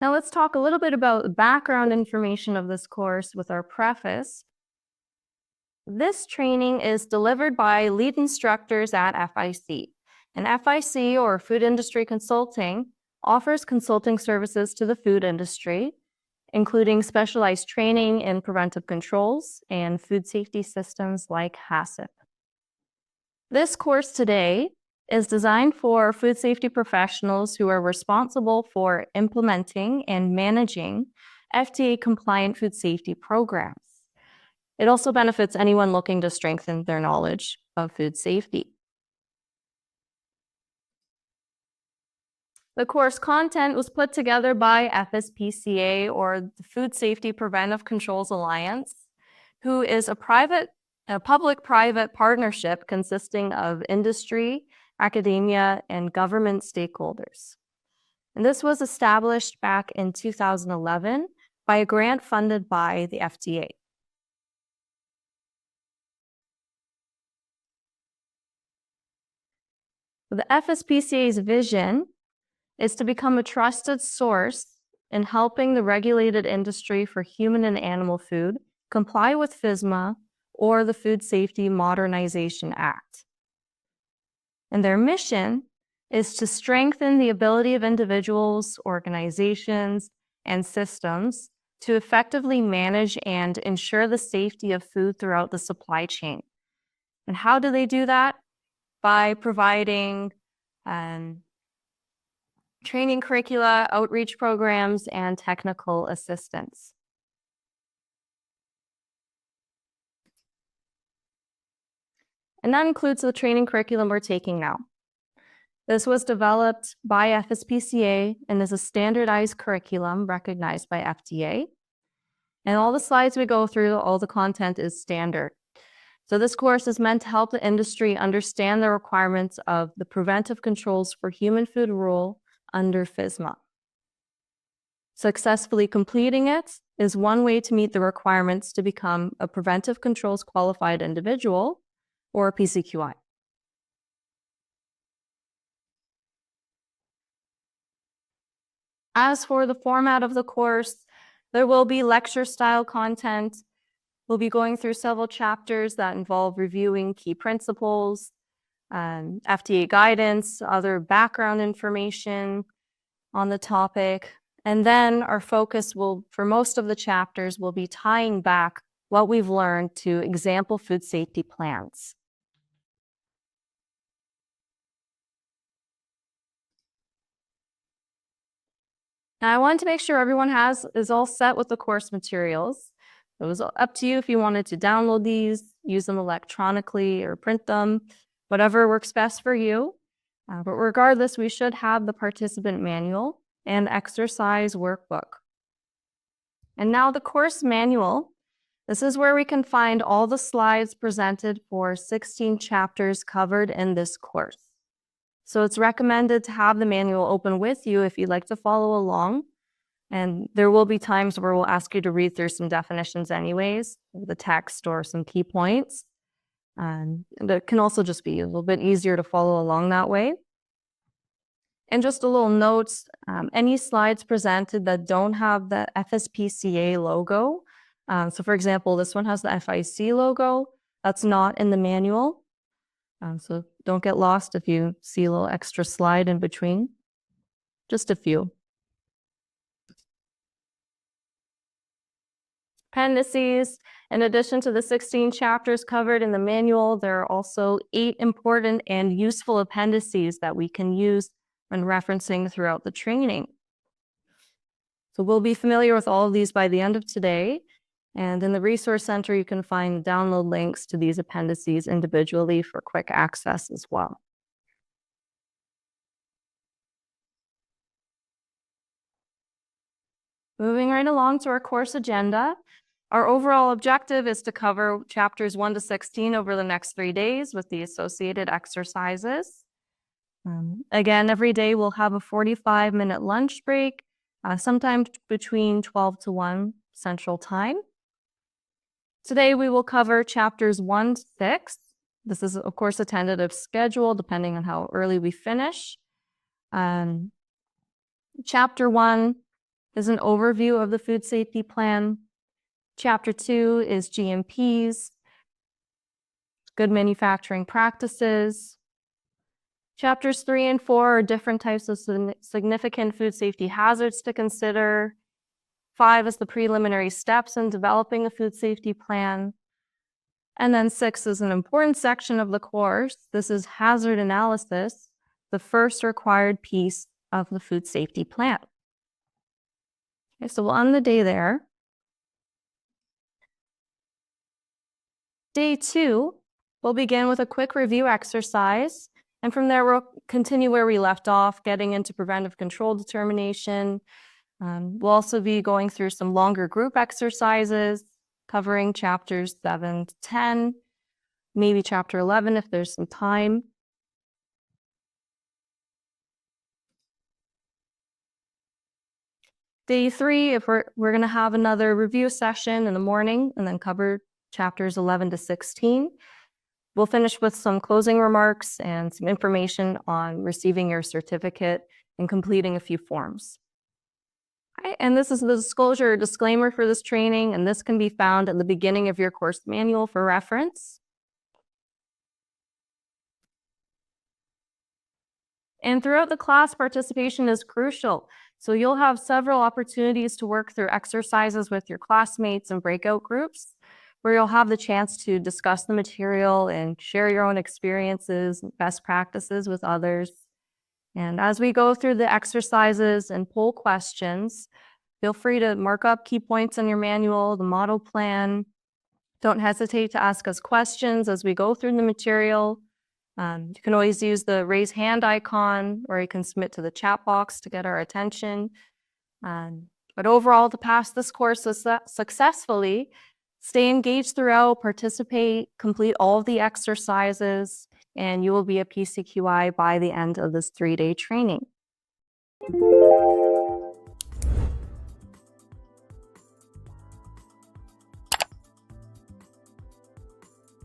Now let's talk a little bit about the background information of this course with our preface. This training is delivered by lead instructors at FIC. And FIC, or Food Industry Consulting, offers consulting services to the food industry, including specialized training in preventive controls and food safety systems like HACCP. This course today is designed for food safety professionals who are responsible for implementing and managing FDA-compliant food safety programs. It also benefits anyone looking to strengthen their knowledge of food safety. The course content was put together by FSPCA, or the Food Safety Preventive Controls Alliance, who is a public-private partnership consisting of industry, academia, and government stakeholders. And this was established back in 2011 by a grant funded by the FDA. The FSPCA's vision is to become a trusted source in helping the regulated industry for human and animal food comply with FSMA or the Food Safety Modernization Act. And their mission is to strengthen the ability of individuals, organizations, and systems to effectively manage and ensure the safety of food throughout the supply chain. And how do they do that? By providing training curricula, outreach programs, and technical assistance. And that includes the training curriculum we're taking now. This was developed by FSPCA and is a standardized curriculum recognized by FDA. And all the slides we go through, all the content is standard. So this course is meant to help the industry understand the requirements of the preventive controls for human food rule under FSMA. Successfully completing it is one way to meet the requirements to become a preventive controls qualified individual, or a PCQI. As for the format of the course, there will be lecture-style content. We'll be going through several chapters that involve reviewing key principles, FDA guidance, other background information on the topic. And then our focus will, for most of the chapters, will be tying back what we've learned to example food safety plans. Now, I wanted to make sure everyone is all set with the course materials. It was up to you if you wanted to download these, use them electronically, or print them, whatever works best for you. But regardless, we should have the participant manual and exercise workbook. And now the course manual. This is where we can find all the slides presented for 16 chapters covered in this course. So it's recommended to have the manual open with you if you'd like to follow along. And there will be times where we'll ask you to read through some definitions anyways, the text or some key points. And it can also just be a little bit easier to follow along that way. And just a little note, any slides presented that don't have the FSPCA logo. So for example, this one has the FIC logo. That's not in the manual. So don't get lost if you see a little extra slide in between. Just a few. Appendices. In addition to the 16 chapters covered in the manual, there are also 8 important and useful appendices that we can use when referencing throughout the training. So we'll be familiar with all of these by the end of today. And in the Resource Center, you can find download links to these appendices individually for quick access as well. Moving right along to our course agenda. Our overall objective is to cover chapters 1 to 16 over the next 3 days with the associated exercises. Again, every day we'll have a 45-minute lunch break, sometime between 12 to 1 Central Time. Today we will cover chapters 1 to 6. This is, of course, a tentative schedule depending on how early we finish. Chapter 1 is an overview of the food safety plan. Chapter 2 is GMPs, good manufacturing practices. Chapters 3 and 4 are different types of significant food safety hazards to consider. 5 is the preliminary steps in developing a food safety plan. And then 6 is an important section of the course. This is hazard analysis, the first required piece of the food safety plan. Okay, so we'll end the day there. Day 2, we'll begin with a quick review exercise. And from there, we'll continue where we left off, getting into preventive control determination. We'll also be going through some longer group exercises, covering chapters 7 to 10, maybe chapter 11 if there's some time. Day 3, if we're going to have another review session in the morning and then cover chapters 11 to 16. We'll finish with some closing remarks and some information on receiving your certificate and completing a few forms. Okay, and this is the disclosure disclaimer for this training, and this can be found at the beginning of your course manual for reference. And throughout the class, participation is crucial. So you'll have several opportunities to work through exercises with your classmates and breakout groups, where you'll have the chance to discuss the material and share your own experiences and best practices with others. And as we go through the exercises and poll questions, feel free to mark up key points in your manual, the model plan. Don't hesitate to ask us questions as we go through the material. You can always use the raise hand icon, or you can submit to the chat box to get our attention. But overall, to pass this course successfully, stay engaged throughout, participate, complete all of the exercises, and you will be a PCQI by the end of this 3-day training.